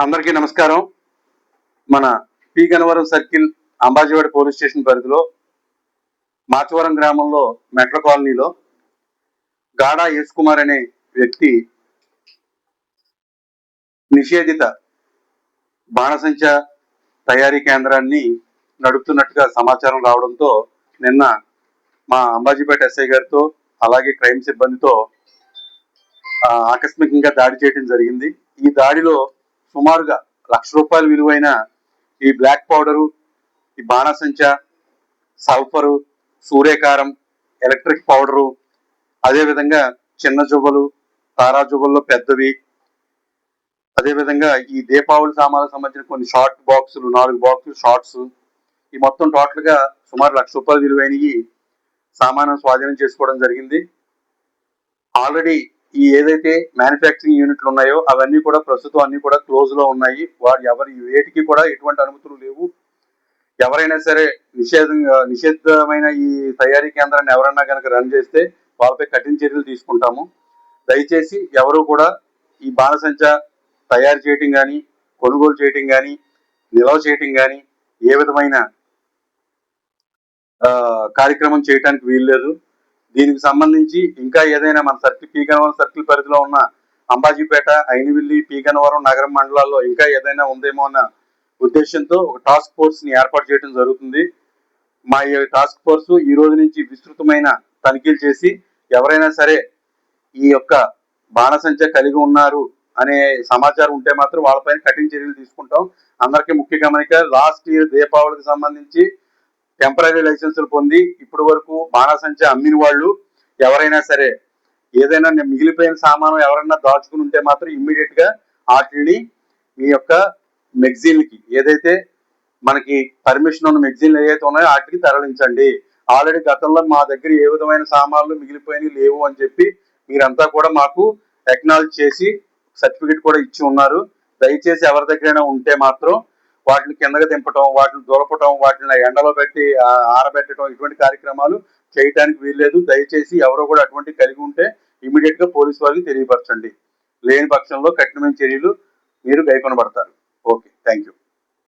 అందరికీ నమస్కారం. మన P Gannavaram circle Ambajeevada police station పరిధిలో మాచవరం గ్రామంలో మెట్ల కాలనీలో గాడా యేసు కుమార్ అనే వ్యక్తి నిషేధిత బాణసంచ తయారీ కేంద్రాన్ని నడుపుతున్నట్టుగా సమాచారం రావడంతో నిన్న మా అంబాజీపేట ఎస్ఐ గారితో అలాగే క్రైమ్ సిబ్బందితో ఆకస్మికంగా దాడి చేయడం జరిగింది. ఈ దాడిలో సుమారుగా ₹1,00,000 విలువైన ఈ బ్లాక్ పౌడరు, ఈ బాణసంచ, సల్ఫరు, సూర్యకారం, ఎలక్ట్రిక్ పౌడరు, అదేవిధంగా చిన్న జువ్వలు, తారా జువ్వల్లో పెద్దవి, అదేవిధంగా ఈ దీపావళి సామాన్లకు సంబంధించిన కొన్ని షార్ట్ బాక్సులు, 4 బాక్సులు షార్ట్స్, ఈ మొత్తం టోటల్గా సుమారు ₹1,00,000 విలువైనవి సామాను స్వాధీనం చేసుకోవడం జరిగింది. ఆల్రెడీ ఈ ఏదైతే మ్యానుఫ్యాక్చరింగ్ యూనిట్లు ఉన్నాయో అవన్నీ కూడా ప్రస్తుతం అన్ని కూడా క్లోజ్ లో ఉన్నాయి. వేటికి కూడా ఎటువంటి అనుమతులు లేవు. ఎవరైనా సరే నిషేధమైన ఈ తయారీ కేంద్రాన్ని ఎవరన్నా కనుక రన్ చేస్తే వాళ్ళపై కఠిన చర్యలు తీసుకుంటాము. దయచేసి ఎవరు కూడా ఈ బాణసంచ తయారు చేయటం కానీ, కొనుగోలు చేయటం కానీ, నిల్వ చేయటం కానీ ఏ విధమైన కార్యక్రమం చేయడానికి వీల్లేదు. దీనికి సంబంధించి ఇంకా ఏదైనా మన పి గన్నవరం సర్కిల్ పరిధిలో ఉన్న అంబాజీపేట, అయినవిల్లి, పి గన్నవరం నగరం మండలాల్లో ఇంకా ఏదైనా ఉందేమో అన్న ఉద్దేశంతో ఒక టాస్క్ ఫోర్స్ ని ఏర్పాటు చేయడం జరుగుతుంది. మా ఈ టాస్క్ ఫోర్స్ ఈ రోజు నుంచి విస్తృతమైన తనిఖీలు చేసి ఎవరైనా సరే ఈ యొక్క బాణసంచ కలిగి ఉన్నారు అనే సమాచారం ఉంటే మాత్రం వాళ్ళపైన కఠిన చర్యలు తీసుకుంటాం. అందరికీ ముఖ్య గమనిక, లాస్ట్ ఇయర్ దీపావళికి సంబంధించి టెంపరీ లైసెన్సులు పొంది ఇప్పటి వరకు బాణసంచ అమ్మిన వాళ్ళు ఎవరైనా సరే ఏదైనా మిగిలిపోయిన సామాను ఎవరైనా దాచుకుని ఉంటే మాత్రం ఇమ్మీడియట్ గా వాటిని మీ యొక్క మెగ్జిన్లకి ఏదైతే మనకి పర్మిషన్ ఉన్న మెగ్జిన్లు ఏవైతే ఉన్నాయో వాటికి తరలించండి. ఆల్రెడీ గతంలో మా దగ్గర ఏ విధమైన సామాన్లు మిగిలిపోయినవి లేవు అని చెప్పి మీరంతా కూడా మాకు అక్నాలెడ్జ్ చేసి సర్టిఫికెట్ కూడా ఇచ్చి ఉన్నారు. దయచేసి ఎవరి దగ్గరైనా ఉంటే మాత్రం వాటిని కిందకి దింపటం, వాటిని దొరపటం, వాటిని ఎండలో పెట్టి ఆరబెట్టడం ఇటువంటి కార్యక్రమాలు చేయడానికి వీల్లేదు. దయచేసి ఎవరో కూడా అటువంటి కలిగి ఉంటే ఇమీడియట్ గా పోలీసు వారికి తెలియపరచండి. లేని పక్షంలో కఠినమైన చర్యలు మీరు గైకొనబడతారు.